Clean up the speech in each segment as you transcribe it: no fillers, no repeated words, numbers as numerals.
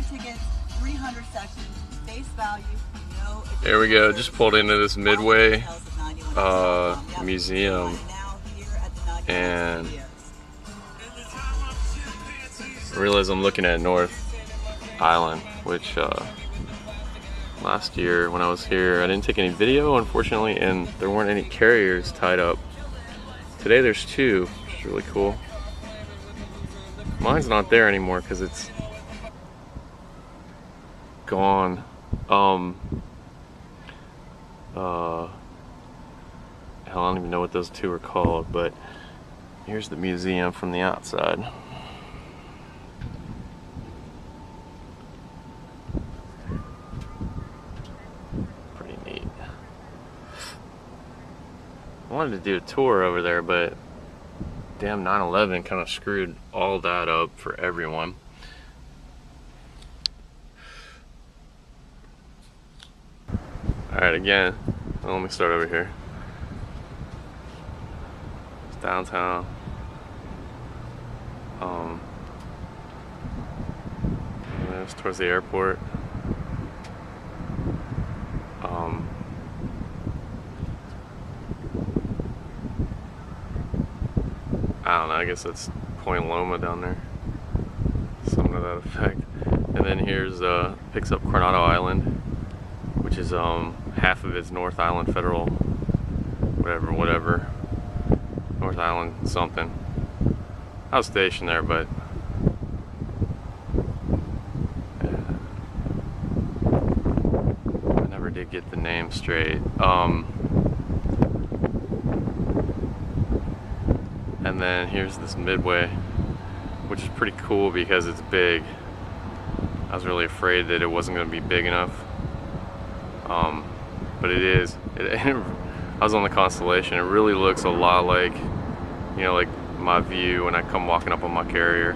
tickets, 300 sections, face value, no. There we go. Just pulled into this Midway museum, and I realize I'm looking at North Island, which last year when I was here I didn't take any video, unfortunately, and there weren't any carriers tied up. Today there's two, which is really cool. Mine's not there anymore because it's gone. Hell, I don't even know what those two are called, but here's the museum from the outside. Pretty neat. I wanted to do a tour over there, but damn 9/11 kind of screwed all that up for everyone. Alright, again, let me start over here. It's downtown. It's towards the airport. I don't know, I guess that's Point Loma down there. Something to that effect. And then here's, picks up Coronado Island, which is half of its North Island Federal, whatever. North Island something. I was stationed there, but I never did get the name straight. And then here's this Midway, which is pretty cool because it's big. I was really afraid that it wasn't going to be big enough, but it is. I was on the Constellation. It really looks a lot like, you know, like my view when I come walking up on my carrier.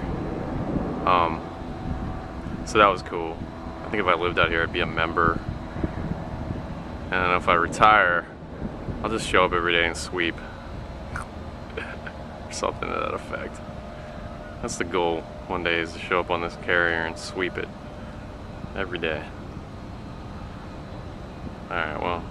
So that was cool. I think if I lived out here, I'd be a member. And if I retire, I'll just show up every day and sweep. Or something to that effect. That's the goal one day, is to show up on this carrier and sweep it every day. Alright, well.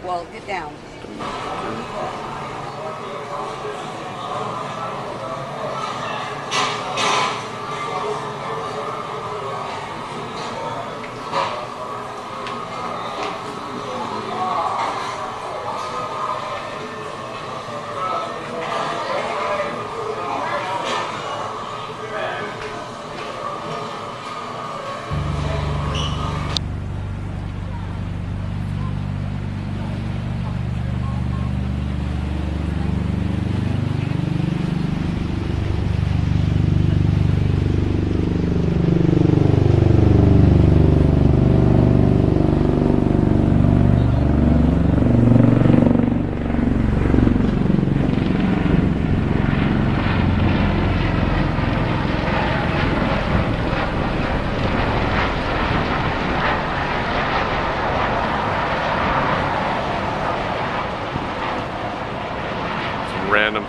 Well, get down.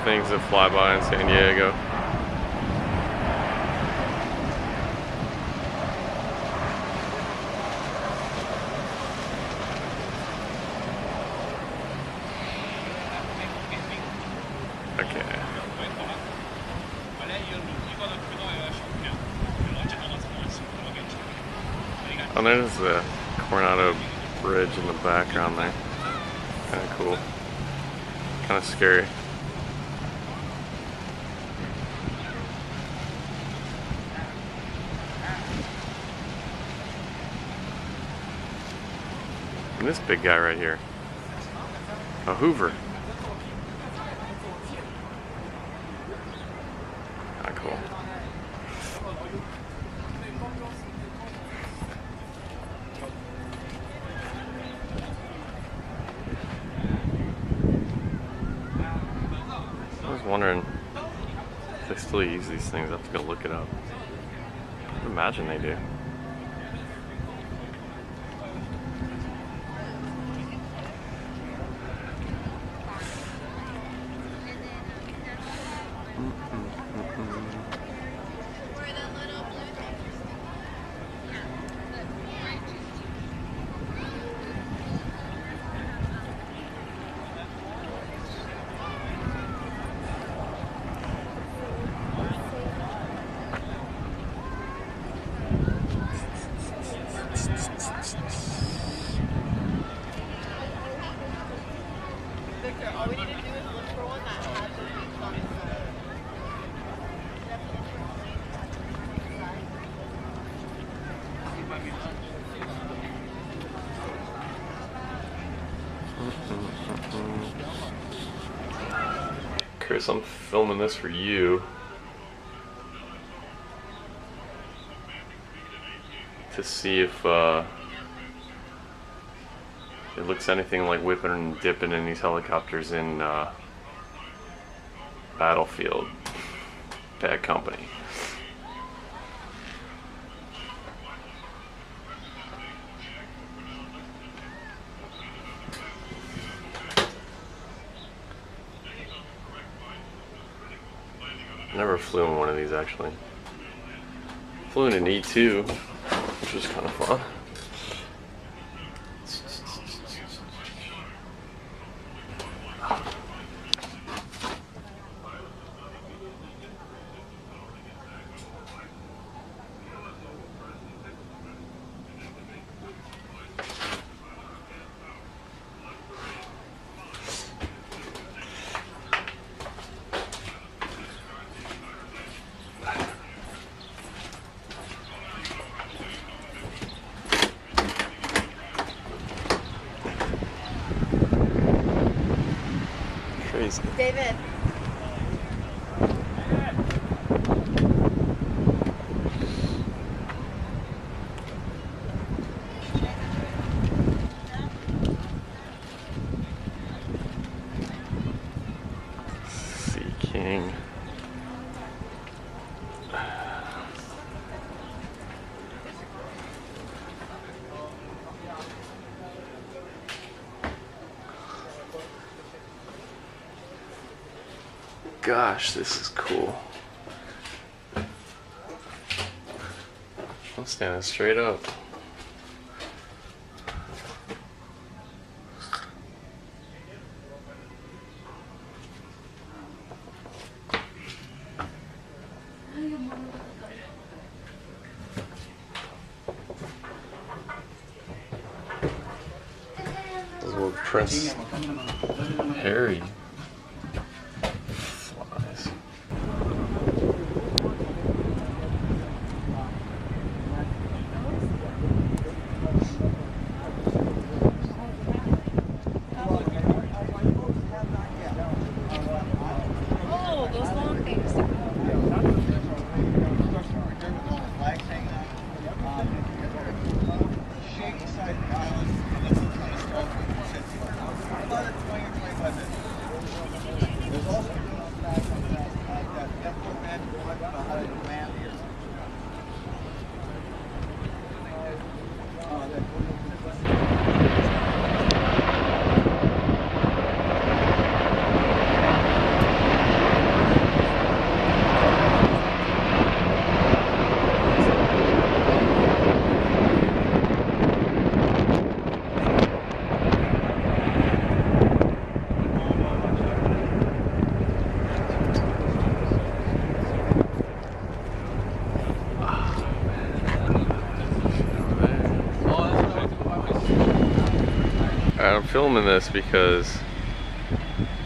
things that fly by in San Diego. Okay. Oh, there's the Coronado Bridge in the background there. Kind of cool. Kind of scary. And this big guy right here. A Hoover. Not cool. I was wondering if they still use these things. I have to go look it up. I would imagine they do. Victor, all we need to do is look for one that has the beach on the side. Chris, I'm filming this for you. To see if it looks anything like whipping and dipping in these helicopters in Battlefield. Bad company. Never flew in one of these actually. Flew in an E2, which was kind of fun. Crazy. David. Sea King. Gosh, this is cool. I'm standing straight up. This little Prince Harry. I'm filming this because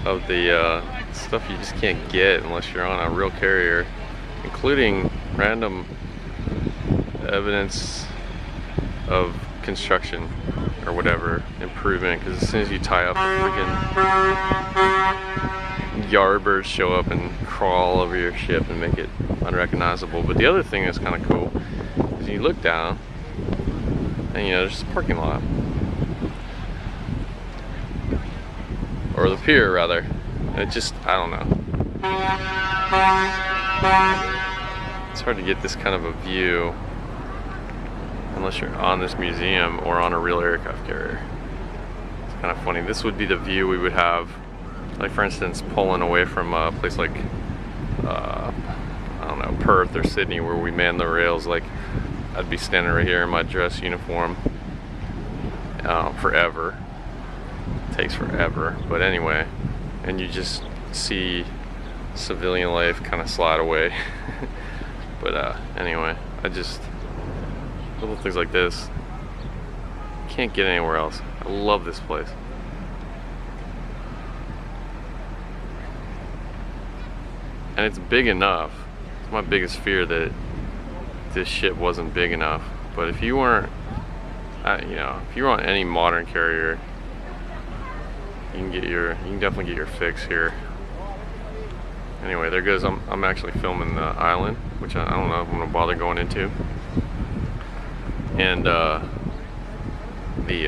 of the stuff you just can't get unless you're on a real carrier, including random evidence of construction or whatever, improvement, because as soon as you tie up, freaking yardbirds show up and crawl over your ship and make it unrecognizable. But the other thing that's kind of cool is you look down and there's a parking lot, or the pier rather. It just, I don't know, it's hard to get this kind of a view unless you're on this museum or on a real aircraft carrier. It's kind of funny. This would be the view we would have, like for instance, pulling away from a place like I don't know, Perth or Sydney, where we man the rails. Like, I'd be standing right here in my dress uniform forever. It takes forever, but anyway, and you just see civilian life kind of slide away. But anyway, little things like this can't get anywhere else. I love this place. And it's big enough. It's my biggest fear that this ship wasn't big enough. But if you weren't, if you were on any modern carrier, you can definitely get your fix here. Anyway, there goes. I'm actually filming the island, which I don't know if I'm gonna bother going into. And what the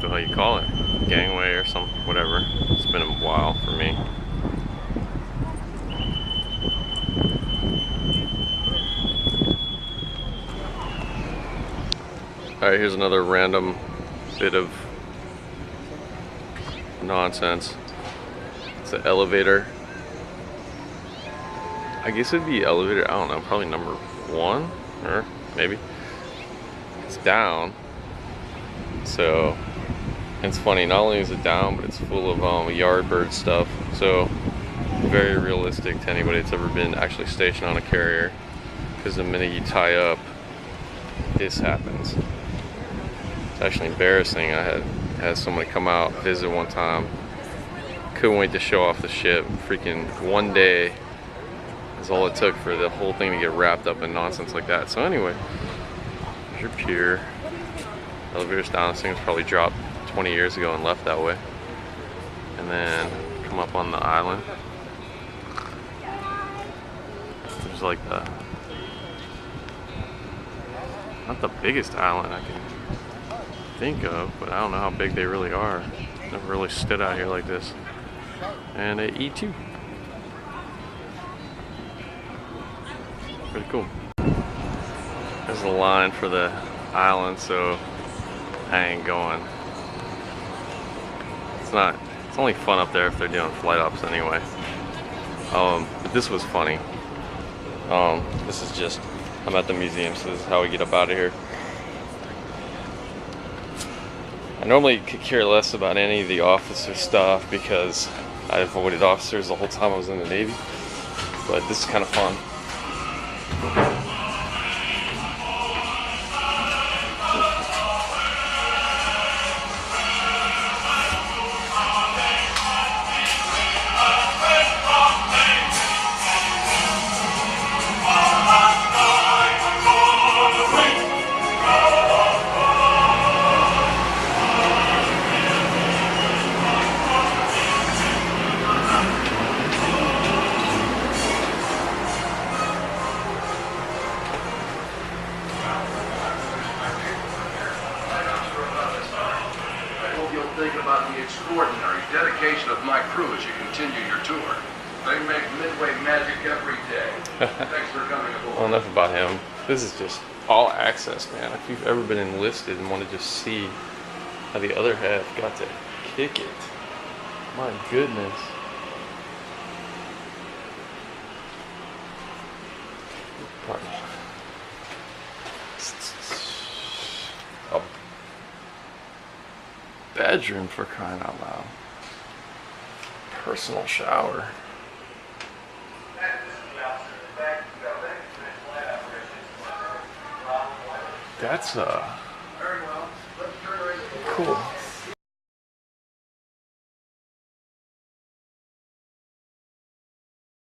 hell you call it? Gangway or something, whatever. It's been a while for me. Alright, here's another random bit of nonsense. It's an elevator. I guess it'd be elevator, I don't know, probably number 1, or maybe. It's down. So, it's funny, not only is it down, but it's full of yardbird stuff. So, very realistic to anybody that's ever been actually stationed on a carrier. Because the minute you tie up, this happens. It's actually embarrassing. I had somebody come out, visit one time. Couldn't wait to show off the ship. Freaking one day is all it took for the whole thing to get wrapped up in nonsense like that. So anyway, there's your pier. Elevator's down. This thing's probably dropped 20 years ago and left that way. And then come up on the island. There's like not the biggest island I can think of, but I don't know how big they really are. Never really stood out here like this. And a E2. Pretty cool. There's the line for the island, so I ain't going. It's only fun up there if they're doing flight ops anyway. But this was funny. This is just, I'm at the museum, so this is how we get up out of here. I normally could care less about any of the officer stuff because I avoided officers the whole time I was in the Navy, but this is kind of fun. About the extraordinary dedication of my crew as you continue your tour. They make Midway magic every day. Thanks for coming aboard. Well, enough about him. This is just all access, man. If you've ever been enlisted and want to just see how the other half got to kick it, my goodness. Pardon me. A bedroom, for crying out loud. Personal shower. That's cool.